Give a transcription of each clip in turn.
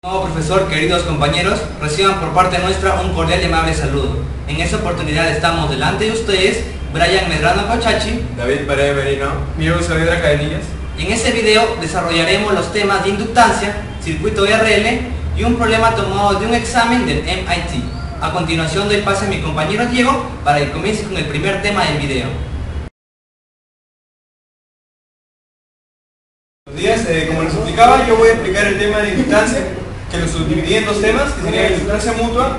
Nuevo profesor, queridos compañeros, reciban por parte nuestra un cordial y amable saludo. En esta oportunidad estamos delante de ustedes, Brian Medrano Cochachi, David Paredes Merino, Miguel Saavedra Cadenillas. En este video desarrollaremos los temas de inductancia, circuito RL y un problema tomado de un examen del MIT. A continuación doy pase a mi compañero Diego para que comience con el primer tema del video. Buenos días, como les explicaba, yo voy a explicar el tema de inductancia, que lo subdividí en dos temas, que serían inductancia mutua,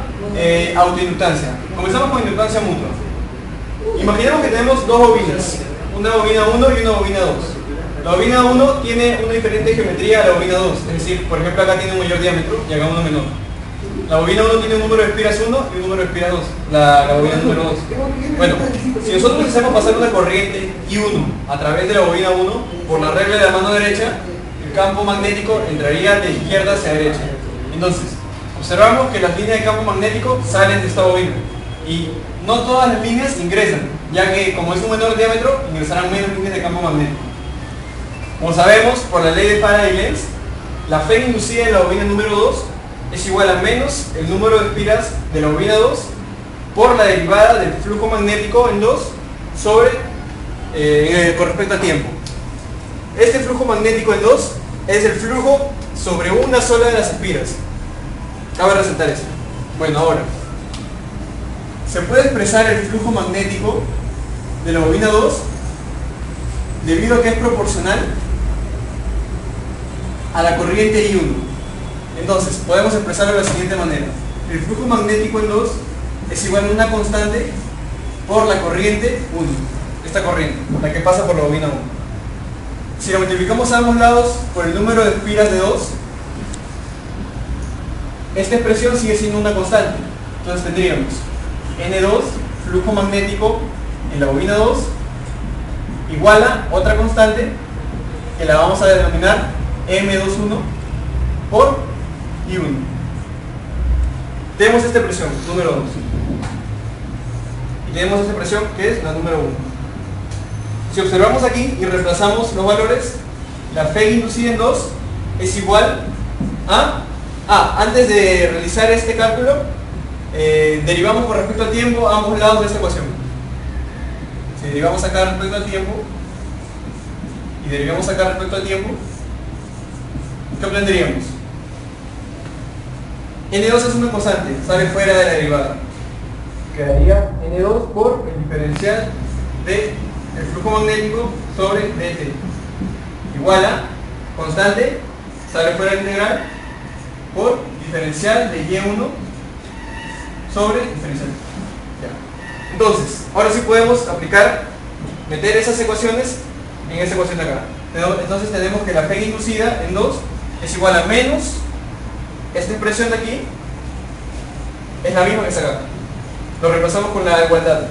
autoinductancia. Comenzamos con inductancia mutua. Imaginemos que tenemos dos bobinas, una bobina 1 y una bobina 2. La bobina 1 tiene una diferente geometría a la bobina 2, es decir, por ejemplo acá tiene un mayor diámetro y acá uno menor. La bobina 1 tiene un número de espiras 1 y un número de espiras 2, la bobina número 2. Bueno, si nosotros hacemos pasar una corriente I1 a través de la bobina 1, por la regla de la mano derecha, el campo magnético entraría de izquierda hacia derecha. Entonces, observamos que las líneas de campo magnético salen de esta bobina y no todas las líneas ingresan, ya que como es un menor diámetro, ingresarán menos líneas de campo magnético. Como sabemos, por la ley de Faraday-Lenz, la Fe inducida en la bobina número 2 es igual a menos el número de espiras de la bobina 2 por la derivada del flujo magnético en 2 sobre con respecto a tiempo. Este flujo magnético en 2 es el flujo sobre una sola de las espiras. Cabe resaltar eso. Bueno, ahora se puede expresar el flujo magnético de la bobina 2 debido a que es proporcional a la corriente I1. Entonces, podemos expresarlo de la siguiente manera. El flujo magnético en 2 es igual a una constante por la corriente 1. Esta corriente, la que pasa por la bobina 1. Si la multiplicamos a ambos lados por el número de espiras de 2, esta expresión sigue siendo una constante. Entonces tendríamos N2, flujo magnético en la bobina 2, igual a otra constante que la vamos a denominar M21 por I1. Tenemos esta expresión, número 2. Y tenemos esta expresión que es la número 1. Si observamos aquí y reemplazamos los valores, la Fe inducida en 2 es igual a... antes de realizar este cálculo, derivamos con respecto al tiempo a ambos lados de esta ecuación. Si derivamos acá respecto al tiempo y derivamos acá respecto al tiempo, ¿qué obtendríamos? N2 es una constante, sale fuera de la derivada. Quedaría N2 por el diferencial del flujo magnético sobre dt. Igual a constante, sale fuera de la integral, por diferencial de Y1 sobre diferencial. Ya. Entonces, ahora sí podemos aplicar, meter esas ecuaciones en esta ecuación de acá. Entonces tenemos que la Fe inducida en 2 es igual a menos esta expresión de aquí, es la misma que está acá. Lo reemplazamos con la igualdad.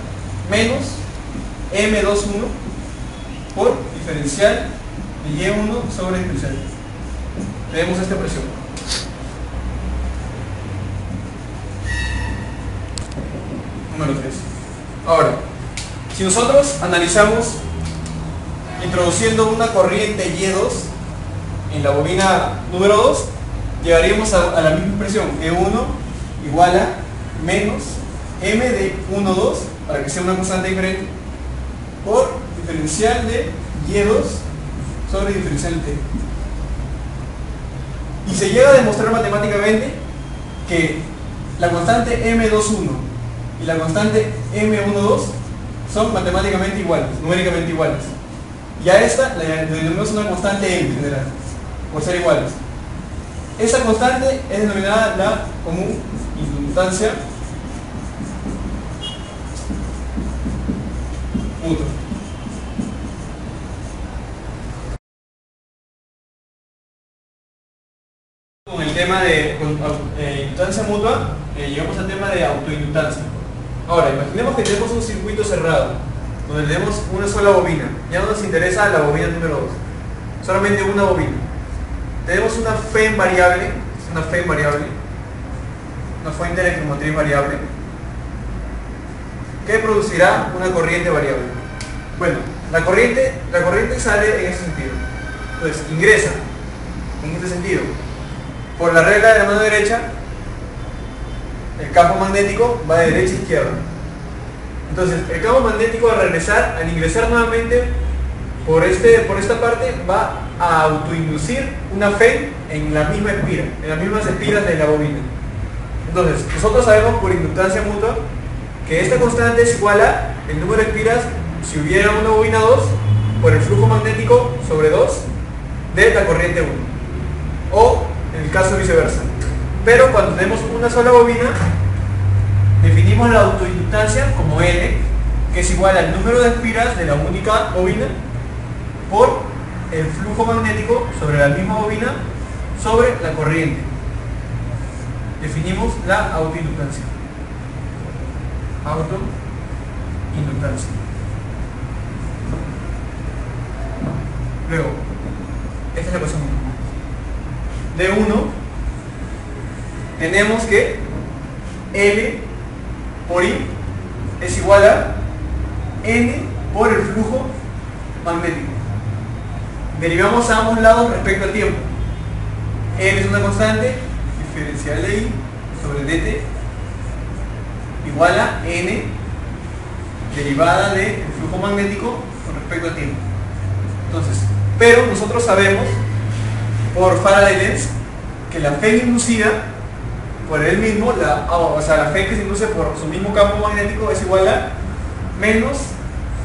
Menos M21 por diferencial de Y1 sobre diferencial. Tenemos esta expresión. Número 3. Ahora, si nosotros analizamos introduciendo una corriente Y2 en la bobina número 2, llegaríamos a la misma expresión, E1 igual a menos M de 1, 2, para que sea una constante diferente, por diferencial de Y2 sobre diferencial de T. Y se llega a demostrar matemáticamente que la constante M21 y la constante M12 son matemáticamente iguales, numéricamente iguales. Y a esta la denominamos una constante M en general, por ser iguales. Esa constante es denominada la común inductancia mutua. Con el tema de inductancia mutua, llegamos al tema de autoinductancia. Ahora, imaginemos que tenemos un circuito cerrado, donde tenemos una sola bobina. Ya no nos interesa la bobina número 2, solamente una bobina. Tenemos una Fe variable, una fuente electromotriz variable, que producirá una corriente variable. Bueno, la corriente sale en ese sentido. Entonces, ingresa en este sentido. por la regla de la mano derecha, el campo magnético va de derecha a izquierda. Entonces, el campo magnético al ingresar nuevamente por esta parte, va a autoinducir una FEN en la misma espira, en las mismas espiras de la bobina. Entonces, nosotros sabemos por inductancia mutua que esta constante es igual a el número de espiras si hubiera una bobina 2 por el flujo magnético sobre 2 de la corriente 1, o en el caso viceversa. Pero cuando tenemos una sola bobina, definimos la autoinductancia como L, que es igual al número de espiras de la única bobina por el flujo magnético sobre la misma bobina sobre la corriente. Definimos la autoinductancia. Autoinductancia. Luego, esta es la ecuación 1. De 1 tenemos que L por I es igual a N por el flujo magnético. Derivamos a ambos lados respecto al tiempo. L es una constante, diferencial de I sobre dt igual a N derivada del flujo magnético con respecto al tiempo. Entonces, pero nosotros sabemos por Faraday-Lenz que la FEN inducida por él mismo, la FEN que se induce por su mismo campo magnético es igual a menos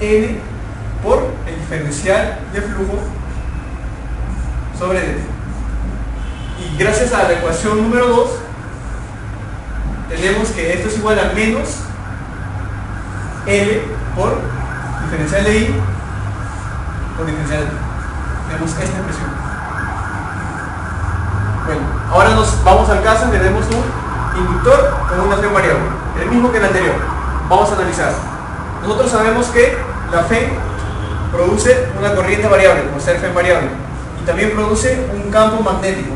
N por el diferencial de flujo sobre dt. Y gracias a la ecuación número 2 tenemos que esto es igual a menos L por diferencial de I por diferencial de t. Tenemos esta expresión. Bueno, ahora nos vamos al caso en que tenemos un inductor con una FEN variable, el mismo que el anterior. Vamos a analizar. Nosotros sabemos que la FEN produce una corriente variable, por ser FEN variable, y también produce un campo magnético.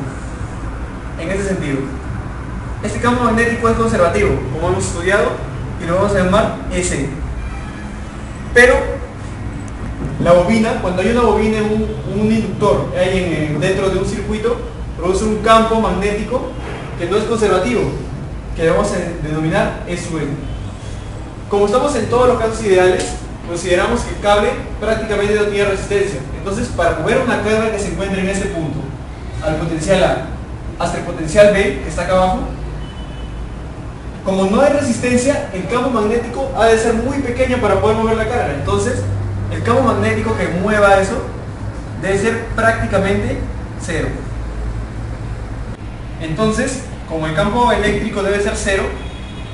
En este sentido, este campo magnético es conservativo, como hemos estudiado, y lo vamos a llamar S. Pero la bobina, cuando hay una bobina, un inductor dentro de un circuito, produce un campo magnético que no es conservativo, que vamos a denominar E sub N. Como estamos en todos los casos ideales, consideramos que el cable prácticamente no tiene resistencia. Entonces, para mover una carga que se encuentre en ese punto, al potencial A hasta el potencial B, que está acá abajo, como no hay resistencia, el campo magnético ha de ser muy pequeño para poder mover la carga. Entonces, el campo magnético que mueva eso debe ser prácticamente cero. Entonces, como el campo eléctrico debe ser cero,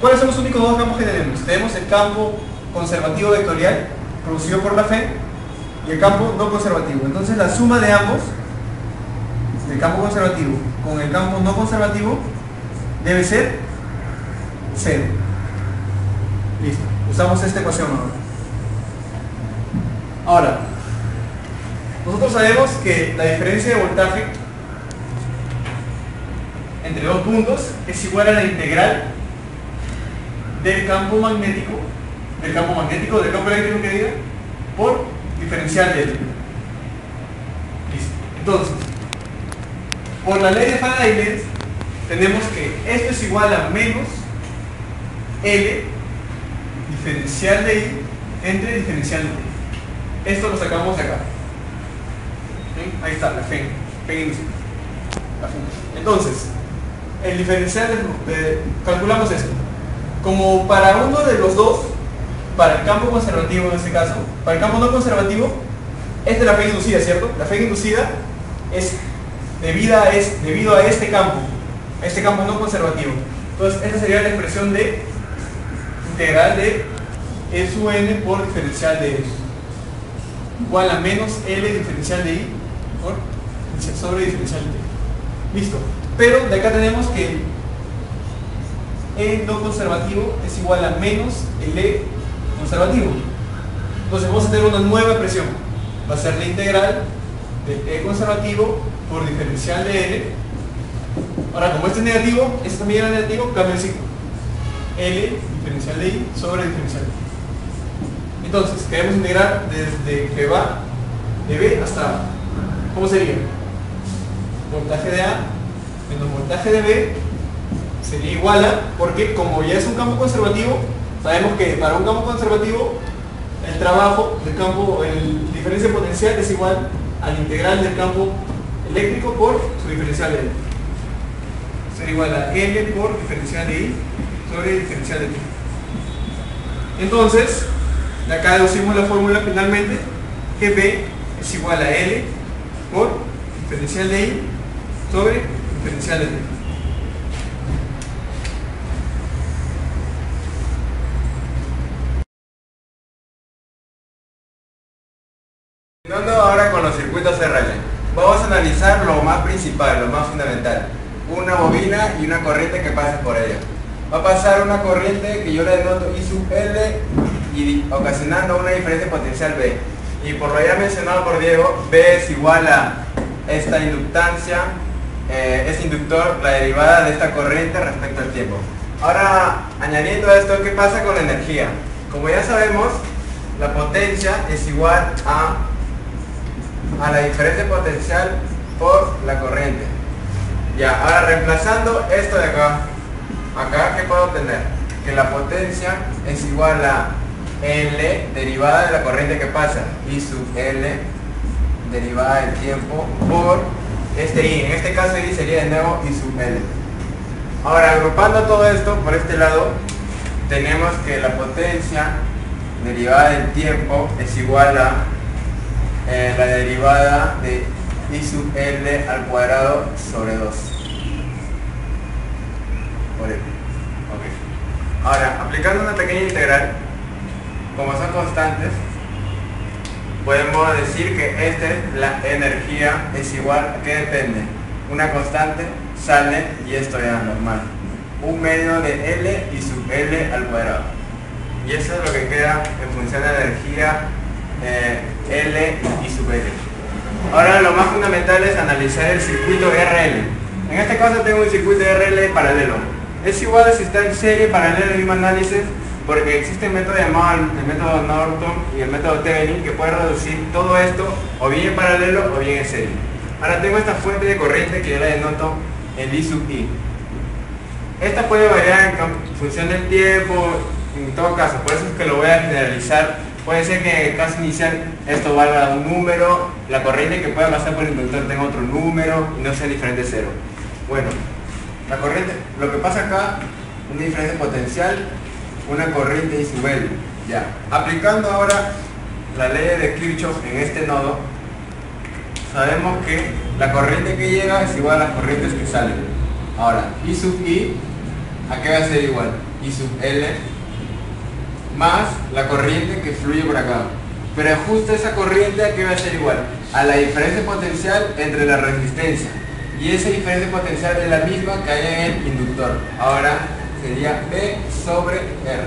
¿cuáles son los únicos dos campos que tenemos? Tenemos el campo conservativo vectorial, producido por la FEN, y el campo no conservativo. Entonces, la suma de ambos, del campo conservativo con el campo no conservativo, debe ser cero. Listo. Usamos esta ecuación ahora. Nosotros sabemos que la diferencia de voltaje entre dos puntos es igual a la integral del campo magnético del campo eléctrico que diga, por diferencial de L. Listo. Entonces, por la ley de Faraday-Lenz tenemos que esto es igual a menos L diferencial de I entre diferencial de T. Esto lo sacamos de acá. ¿Sí? Ahí está, la FEN inducida. Entonces, el diferencial calculamos esto. Como para uno de los dos, para el campo conservativo en este caso, para el campo no conservativo, esta es la FEN inducida, ¿cierto? La FEN inducida es debido a este campo no conservativo. Entonces, esta sería la expresión de integral de E sub n por diferencial de E igual a menos L diferencial de I sobre diferencial de T. Listo. Pero de acá tenemos que E no conservativo es igual a menos el E conservativo. Entonces vamos a tener una nueva expresión. Va a ser la integral de E conservativo por diferencial de L. Ahora, como este es negativo, este también era negativo, cambia el signo. L diferencial de I sobre diferencial de I. Entonces, queremos integrar desde que va de B hasta A. ¿Cómo sería? Voltaje de A menos voltaje de B sería igual a, porque como ya es un campo conservativo, sabemos que para un campo conservativo el trabajo del campo, el diferencia potencial es igual al integral del campo eléctrico por su diferencial de I. Sería igual a L por diferencial de I sobre diferencial de T. Entonces, de acá deducimos la fórmula finalmente, que B es igual a L por diferencial de I sobre diferencial de T. Continuando ahora con los circuitos RL, vamos a analizar lo más principal, lo más fundamental, una bobina y una corriente que pasa por ella. Va a pasar una corriente que yo le denoto I sub L y ocasionando una diferencia potencial B. Y por lo ya mencionado por Diego, B es igual a esta inductancia, este inductor, la derivada de esta corriente respecto al tiempo. Ahora, añadiendo a esto, ¿qué pasa con la energía? Como ya sabemos, la potencia es igual a la diferencia potencial por la corriente. Ya, ahora reemplazando esto de acá, ¿qué puedo obtener? Que la potencia es igual a L derivada de la corriente que pasa, I sub L derivada del tiempo por este I. En este caso I sería de nuevo I sub L. Ahora, agrupando todo esto por este lado, tenemos que la potencia derivada del tiempo es igual a la derivada de I sub L al cuadrado sobre 2 por L. Okay. Ahora, aplicando una pequeña integral, como son constantes, podemos decir que la energía es igual a, ¿qué depende? Una constante sale y esto ya normal, 1 medio de L I sub L al cuadrado. Y eso es lo que queda en función de energía L y sub L. Ahora lo más fundamental es analizar el circuito RL. En este caso tengo un circuito RL paralelo. Es igual a si está en serie paralelo el mismo análisis, porque existe un método llamado el método Norton y el método Thevenin que puede reducir todo esto o bien en paralelo o bien en serie. Ahora tengo esta fuente de corriente que yo la denoto en I sub I. Esta puede variar en función del tiempo, en todo caso, por eso es que lo voy a generalizar. Puede ser que en el caso inicial esto valga un número, la corriente que pueda pasar por el inductor tenga otro número y no sea diferente de cero. Bueno, la corriente, lo que pasa acá, una diferencia potencial, una corriente I sub L. Ya, aplicando ahora la ley de Kirchhoff en este nodo, sabemos que la corriente que llega es igual a las corrientes que salen. Ahora, I sub I, ¿a qué va a ser igual? I sub L más la corriente que fluye por acá. Pero justo esa corriente, ¿a qué va a ser igual? A la diferencia potencial entre la resistencia. Y esa diferencia potencial es la misma que hay en el inductor. Ahora sería B sobre R.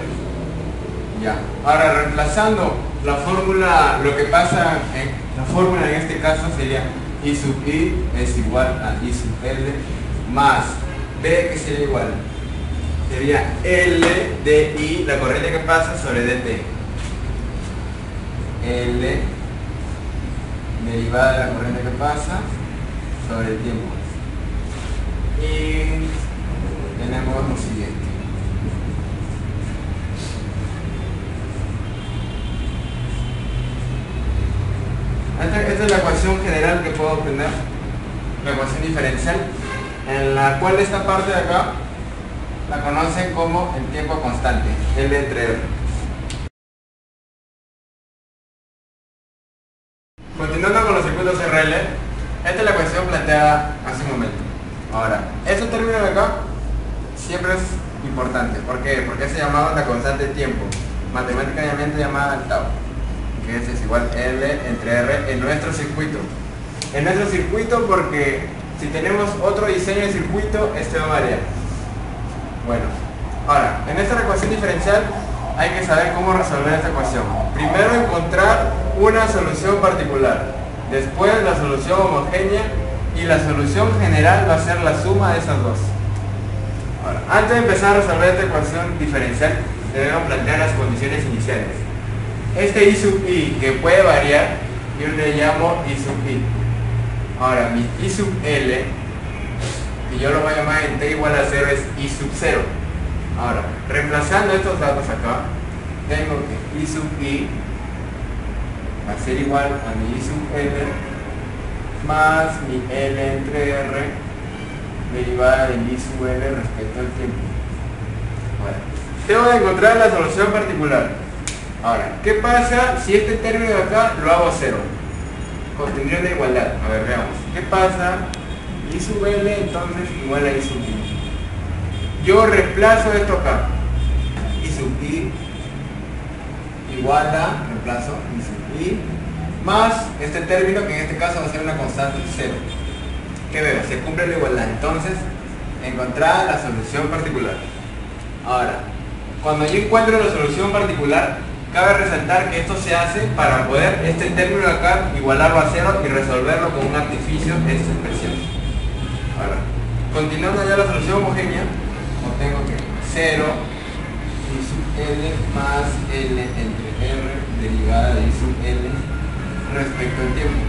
Ya. Ahora reemplazando la fórmula, lo que pasa en la fórmula en este caso sería I sub I es igual a I sub L más B, que sería igual, sería L de I, la corriente que pasa, sobre dt. L derivada de la corriente que pasa sobre el tiempo. Y tenemos lo siguiente. Esta es la ecuación general que puedo obtener, la ecuación diferencial, en la cual esta parte de acá la conocen como el tiempo constante, L entre R. Continuando con los circuitos RL, esta es la ecuación planteada hace un momento. Ahora, este término de acá siempre es importante. ¿Por qué? Porque se llamaba la constante de tiempo, matemáticamente llamada tau, que es igual L entre R en nuestro circuito. En nuestro circuito, porque si tenemos otro diseño de circuito, este va a variar. Bueno, ahora, en esta ecuación diferencial hay que saber cómo resolver esta ecuación. Primero encontrar una solución particular, después la solución homogénea, y la solución general va a ser la suma de esas dos. Ahora, antes de empezar a resolver esta ecuación diferencial, debemos plantear las condiciones iniciales. Este I sub I, que puede variar, yo le llamo I sub I. Ahora, mi I sub L y yo lo voy a llamar en t igual a 0 es I sub 0. Ahora, reemplazando estos datos acá, tengo que I sub I va a ser igual a mi I sub L más mi L entre R derivada del I sub L respecto al tiempo. Bueno, tengo que encontrar la solución particular. Ahora, ¿qué pasa si este término de acá lo hago 0? Contendría una igualdad. A ver, veamos. ¿Qué pasa? I sub L entonces igual a I sub I. Yo reemplazo esto acá. I sub I igual a, reemplazo I sub I más este término que en este caso va a ser una constante 0. ¿Qué veo? Se cumple la igualdad. Entonces, encontrada la solución particular. Ahora, cuando yo encuentro la solución particular, cabe resaltar que esto se hace para poder este término de acá igualarlo a 0 y resolverlo con un artificio de esta expresión. Ahora, continuando ya la solución homogénea, obtengo que 0 I sub L más L entre R derivada de I sub L respecto al tiempo.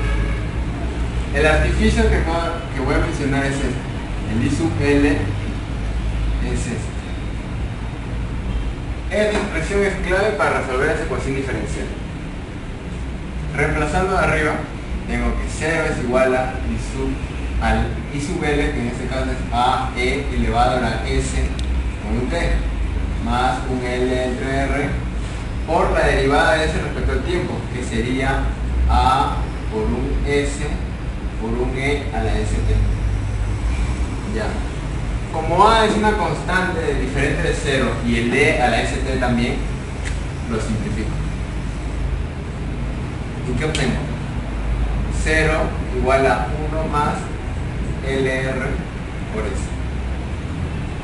El artificio que voy a mencionar es este. El I sub L es este. Esta expresión es clave para resolver esa ecuación diferencial. Reemplazando de arriba, tengo que 0 es igual a al I sub L, que en este caso es A, E elevado a la S con un T, más un L entre R, por la derivada de S respecto al tiempo, que sería A por un S por un E a la ST. Ya. Como A es una constante diferente de 0 y el D a la ST también, lo simplifico. ¿Y qué obtengo? 0 igual a 1 más LR por S.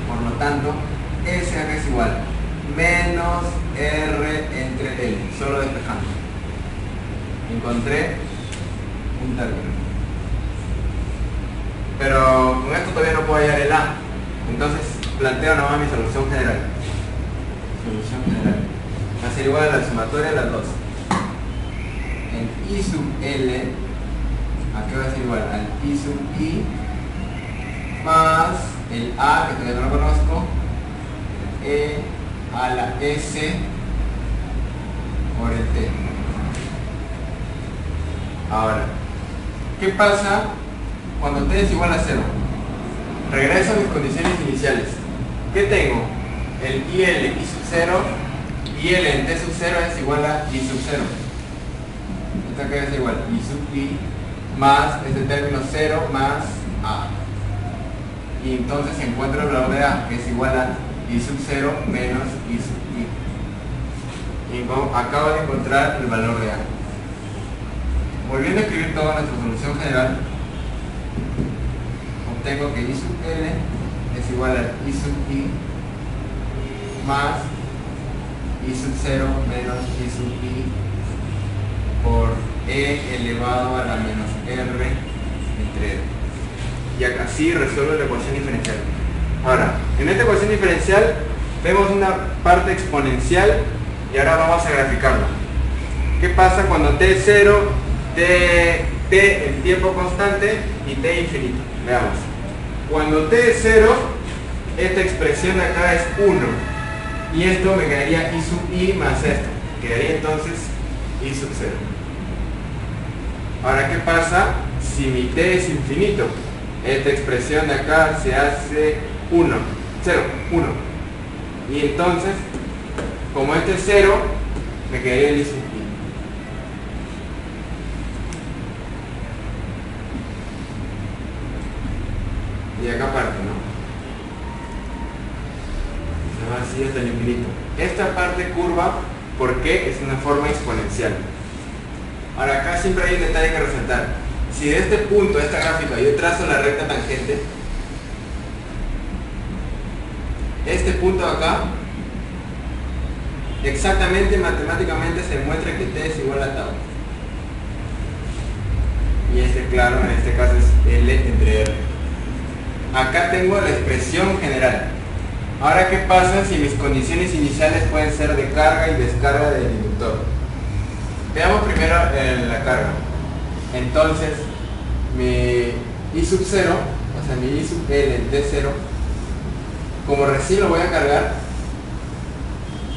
Por lo tanto, S acá es igual menos R entre L, solo despejando. Encontré un término. Pero con esto todavía no puedo hallar el A. Entonces planteo nomás mi solución general. Solución general. Va a ser igual a la sumatoria de las dos. En I sub L, aquí va a ser igual al I sub I más el A, que todavía no lo conozco, E a la S por el T. Ahora, ¿qué pasa cuando T es igual a 0? Regreso a mis condiciones iniciales. ¿Qué tengo? El IL I sub 0, IL en T sub 0 es igual a I sub 0. Esto que es igual I sub I más este término 0 más A. Y entonces encuentro el valor de A, que es igual a I sub 0 menos I sub I. Y acabo de encontrar el valor de A. Volviendo a escribir toda nuestra solución general, obtengo que I sub L es igual a I sub I más I sub 0 menos I sub I por E elevado a la menos R entre R. Y así resuelvo la ecuación diferencial. Ahora, en esta ecuación diferencial vemos una parte exponencial y ahora vamos a graficarlo. ¿Qué pasa cuando T es 0, T en tiempo constante y T infinito? Veamos. Cuando T es 0, esta expresión de acá es 1. Y esto me quedaría I sub I más esto. Quedaría entonces I sub 0. Ahora, ¿qué pasa si mi T es infinito? Esta expresión de acá se hace 1. 0, 1. Y entonces, como este es 0, me quedaría el I sub I. Y acá parte, ¿no? Se va así hasta el infinito. Esta parte curva, ¿por qué? Es una forma exponencial. Ahora acá siempre hay un detalle que resaltar. Si de este punto, esta gráfica, yo trazo la recta tangente, este punto de acá, exactamente matemáticamente se muestra que T es igual a tau. Y este, claro, en este caso es L entre R. Acá tengo la expresión general. Ahora, ¿qué pasa si mis condiciones iniciales pueden ser de carga y descarga del inductor? Veamos primero la carga. Entonces, mi I sub 0 va o sea, mi I sub L en T0, como recién lo voy a cargar,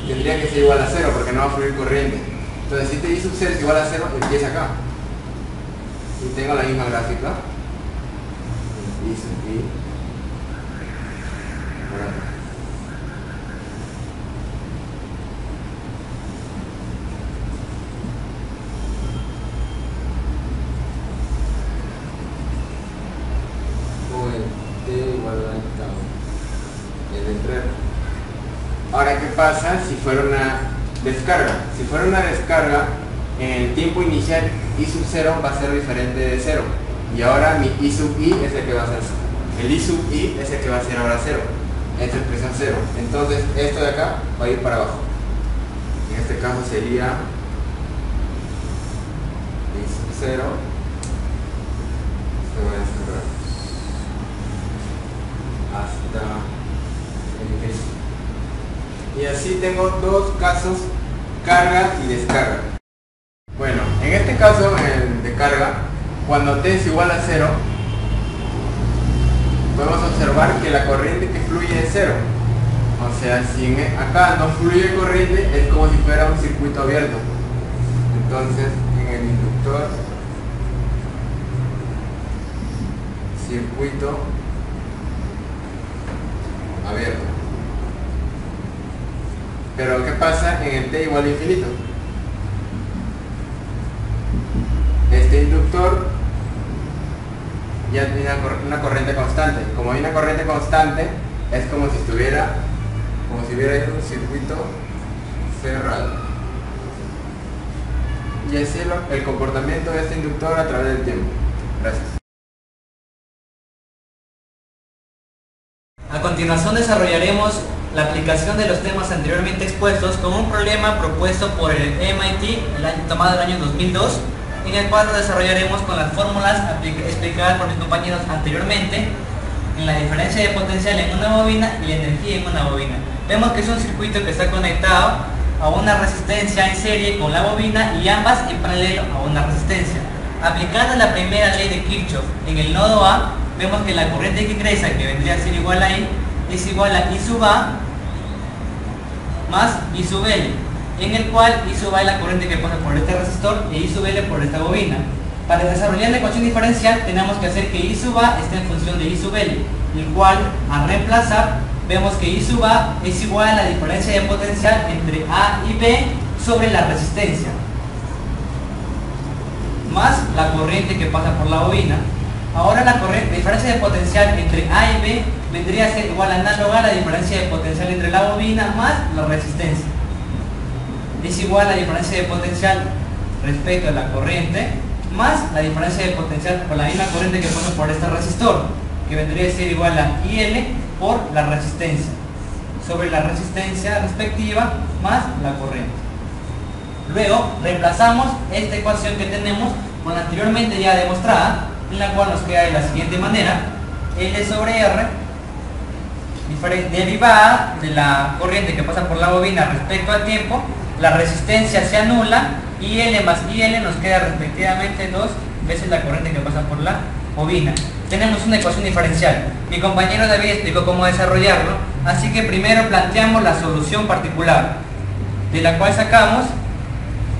tendría que ser igual a 0 porque no va a fluir corriente. Entonces si I sub 0 es igual a 0, empieza acá. Y tengo la misma gráfica. I sub I. Por acá. T igual a tau. El entrar. Ahora, ¿qué pasa si fuera una descarga? Si fuera una descarga, en el tiempo inicial I sub 0 va a ser diferente de 0. Y ahora mi I sub I es el que va a ser 0. El I sub I es el que va a ser ahora 0. Esta expresión 0. Entonces esto de acá va a ir para abajo. En este caso sería I sub 0. Se va a cerrar hasta el infinito. Y así tengo dos casos, carga y descarga. Bueno, en este caso de carga, cuando T es igual a 0, podemos observar que la corriente que fluye es 0. O sea, si acá no fluye corriente, es como si fuera un circuito abierto. Entonces, en el inductor, circuito abierto. Pero ¿qué pasa en el T igual a infinito? Este inductor ya tiene una corriente constante. Como hay una corriente constante, es como si hubiera un circuito cerrado. Y así es el comportamiento de este inductor a través del tiempo. Gracias. A continuación desarrollaremos la aplicación de los temas anteriormente expuestos con un problema propuesto por el MIT, tomado el año 2002, en el cual lo desarrollaremos con las fórmulas explicadas por mis compañeros anteriormente, en la diferencia de potencial en una bobina y la energía en una bobina. Vemos que es un circuito que está conectado a una resistencia en serie con la bobina y ambas en paralelo a una resistencia. Aplicando la primera ley de Kirchhoff en el nodo A, vemos que la corriente que ingresa, que vendría a ser igual a I, es igual a I sub A más I sub L, en el cual I sub A es la corriente que pasa por este resistor e I sub L por esta bobina. Para desarrollar la ecuación diferencial tenemos que hacer que I sub A esté en función de I sub L, el cual al reemplazar vemos que I sub A es igual a la diferencia de potencial entre A y B sobre la resistencia, más la corriente que pasa por la bobina. Ahora la diferencia de potencial entre A y B vendría a ser igual a análoga a la diferencia de potencial entre la bobina más la resistencia. Es igual a la diferencia de potencial respecto a la corriente más la diferencia de potencial por la misma corriente que pasa por este resistor, que vendría a ser igual a IL por la resistencia sobre la resistencia respectiva más la corriente. Luego reemplazamos esta ecuación que tenemos con la anteriormente ya demostrada, en la cual nos queda de la siguiente manera: L sobre R, derivada de la corriente que pasa por la bobina respecto al tiempo, la resistencia se anula y L más IL nos queda respectivamente 2 veces la corriente que pasa por la bobina. Tenemos una ecuación diferencial. Mi compañero David explicó cómo desarrollarlo, así que primero planteamos la solución particular, de la cual sacamos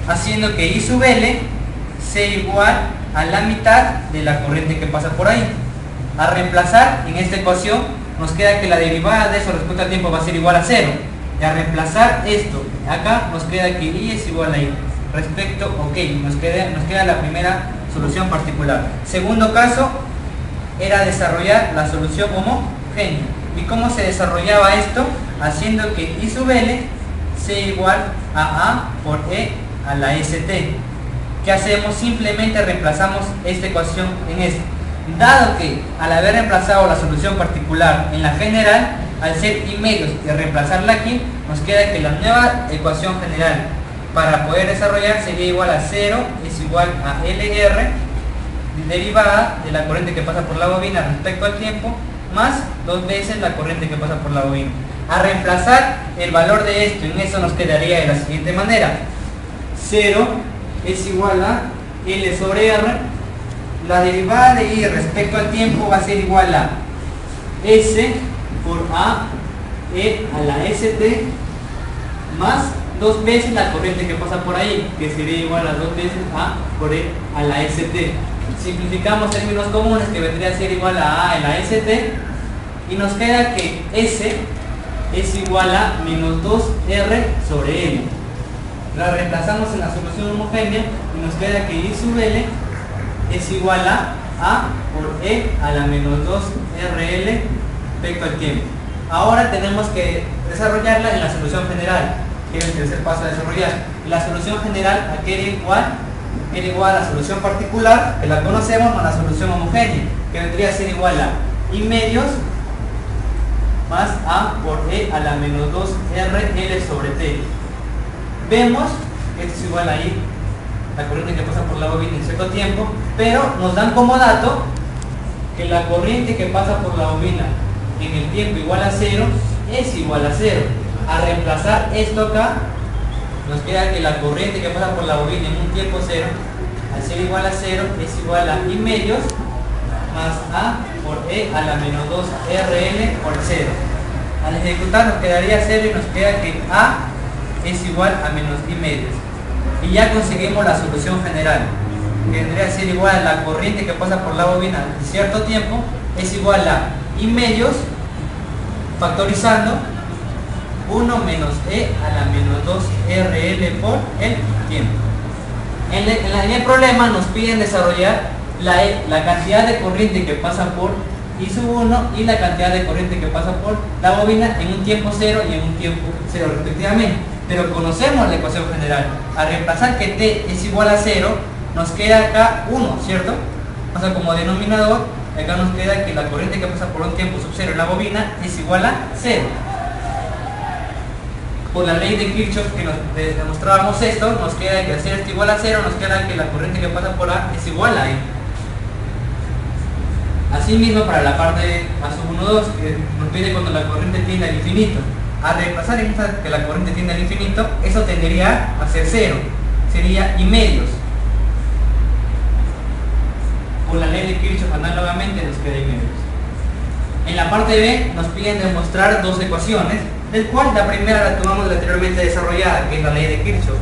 haciendo que I sub L sea igual a la mitad de la corriente que pasa por ahí. A reemplazar en esta ecuación nos queda que la derivada de eso respecto al tiempo va a ser igual a 0. Y a reemplazar esto acá nos queda que I es igual a I respecto, ok, nos queda la primera solución particular. Segundo caso era desarrollar la solución homogénea. ¿Y cómo se desarrollaba esto? Haciendo que I sub L sea igual a A por E a la ST. ¿Qué hacemos? Simplemente reemplazamos esta ecuación en esta. Dado que al haber reemplazado la solución particular en la general, al ser I medios y reemplazarla aquí, nos queda que la nueva ecuación general para poder desarrollar sería igual a 0 es igual a LR derivada de la corriente que pasa por la bobina respecto al tiempo más 2 veces la corriente que pasa por la bobina. A reemplazar el valor de esto en eso nos quedaría de la siguiente manera: 0 es igual a L sobre R la derivada de I respecto al tiempo va a ser igual a S por A E a la ST más 2 veces la corriente que pasa por ahí, que sería igual a 2 veces A por E a la ST. Simplificamos términos comunes, que vendría a ser igual a A en la ST, y nos queda que S es igual a menos 2R sobre L. La reemplazamos en la solución homogénea y nos queda que I sub L es igual a por E a la menos 2RL respecto al tiempo. Ahora tenemos que desarrollarla en la solución general, que es el tercer paso a desarrollar. La solución general, ¿a qué era igual? Era igual a la solución particular, que la conocemos, con la solución homogénea, que vendría a ser igual a I medios más A por E a la menos 2RL sobre T. Vemos que esto es igual a I, la corriente que pasa por la bobina en cierto tiempo, pero nos dan como dato que la corriente que pasa por la bobina en el tiempo igual a 0 es igual a 0. A reemplazar esto acá, nos queda que la corriente que pasa por la bobina en un tiempo 0, al ser igual a 0, es igual a I medios más A por E a la menos 2RL por 0. Al ejecutar nos quedaría 0 y nos queda que A es igual a menos I medios. Y ya conseguimos la solución general, que vendría a ser igual a la corriente que pasa por la bobina en cierto tiempo, es igual a I medios, factorizando, 1 menos E a la menos 2RL por el tiempo. En el problema nos piden desarrollar la cantidad de corriente que pasa por I sub 1 y la cantidad de corriente que pasa por la bobina en un tiempo 0 y en un tiempo 0 respectivamente. Pero conocemos la ecuación general. Al reemplazar que T es igual a 0, nos queda acá 1, ¿cierto? O sea, como denominador, acá nos queda que la corriente que pasa por un tiempo sub 0 en la bobina es igual a 0. Por la ley de Kirchhoff que nos demostrábamos esto, nos queda que al ser esto igual a 0, nos queda que la corriente que pasa por A es igual a I. Asimismo, para la parte A sub 1, 2, que nos pide cuando la corriente tiende al infinito. Al reemplazar que la corriente tiende al infinito, eso tendería a ser 0. Sería I medios. Por la ley de Kirchhoff, análogamente, nos queda I medios. En la parte B nos piden demostrar dos ecuaciones, del cual la primera la tomamos anteriormente desarrollada, que es la ley de Kirchhoff,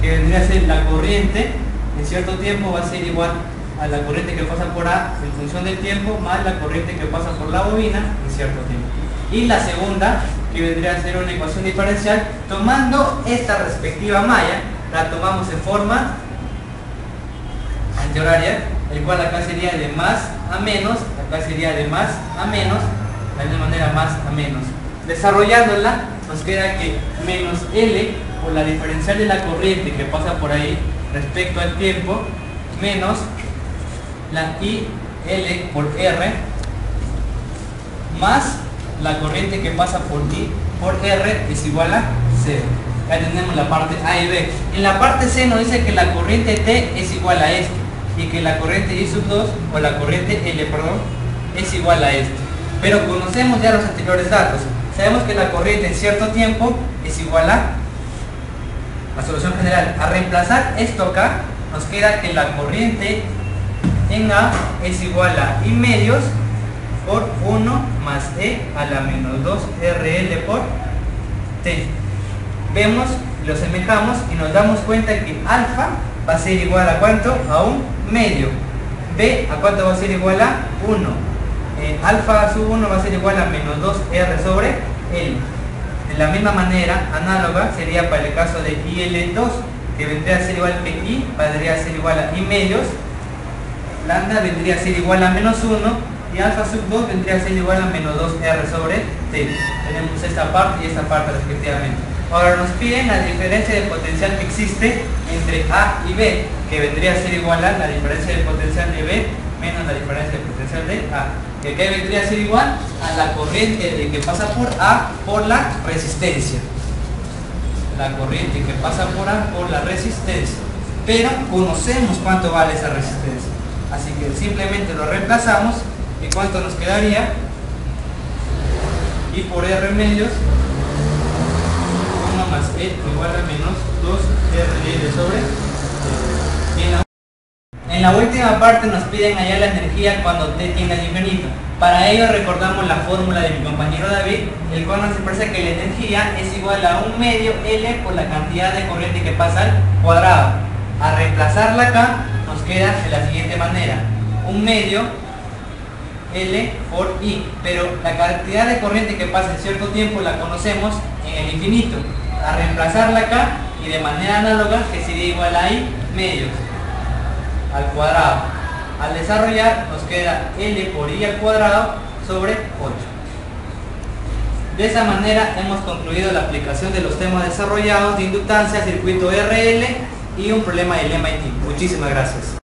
que vendría a ser la corriente en cierto tiempo va a ser igual a la corriente que pasa por A en función del tiempo más la corriente que pasa por la bobina en cierto tiempo. Y la segunda, que vendría a ser una ecuación diferencial, tomando esta respectiva malla, la tomamos en forma antihoraria, el cual acá sería de más a menos, acá sería de más a menos, de la misma manera más a menos. Desarrollándola, nos queda que menos L, por la diferencial de la corriente que pasa por ahí respecto al tiempo, menos la IL por R, más la corriente que pasa por I por R es igual a 0. Acá tenemos la parte A y B. En la parte C nos dice que la corriente T es igual a esto y que la corriente I sub 2 o la corriente L, perdón, es igual a esto. Pero conocemos ya los anteriores datos. Sabemos que la corriente en cierto tiempo es igual a la solución general. A reemplazar esto acá, nos queda que la corriente en A es igual a I medios por 1 más E a la menos 2RL por T. Vemos, lo semejamos y nos damos cuenta que alfa va a ser igual a ¿cuánto? A un medio. B, ¿a cuánto va a ser igual a 1? Alfa sub 1 va a ser igual a menos 2R sobre L. De la misma manera, análoga, sería para el caso de IL2, que vendría a ser igual que I, vendría a ser igual a I medios, lambda vendría a ser igual a menos 1, y alfa sub 2 vendría a ser igual a menos 2R sobre T. Tenemos esta parte y esta parte respectivamente. Ahora nos piden la diferencia de potencial que existe entre A y B, que vendría a ser igual a la diferencia de potencial de B menos la diferencia de potencial de A, que acá vendría a ser igual a la corriente que pasa por A por la resistencia. La corriente que pasa por A por la resistencia. Pero conocemos cuánto vale esa resistencia. Así que simplemente lo reemplazamos. ¿Y cuánto nos quedaría? I por R medios 1 más E igual a menos 2RL sobre En la última parte nos piden hallar la energía cuando t tiende al infinito. Para ello recordamos la fórmula de mi compañero David, el cual nos expresa que la energía es igual a 1/2 L por la cantidad de corriente que pasa al cuadrado. Al reemplazarla acá nos queda de la siguiente manera: 1/2 L por I, pero la cantidad de corriente que pasa en cierto tiempo la conocemos en el infinito. Al reemplazarla acá y de manera análoga, que sería igual a I medios al cuadrado. Al desarrollar nos queda L por I al cuadrado sobre 8. De esa manera hemos concluido la aplicación de los temas desarrollados de inductancia, circuito RL y un problema del MIT. Muchísimas gracias.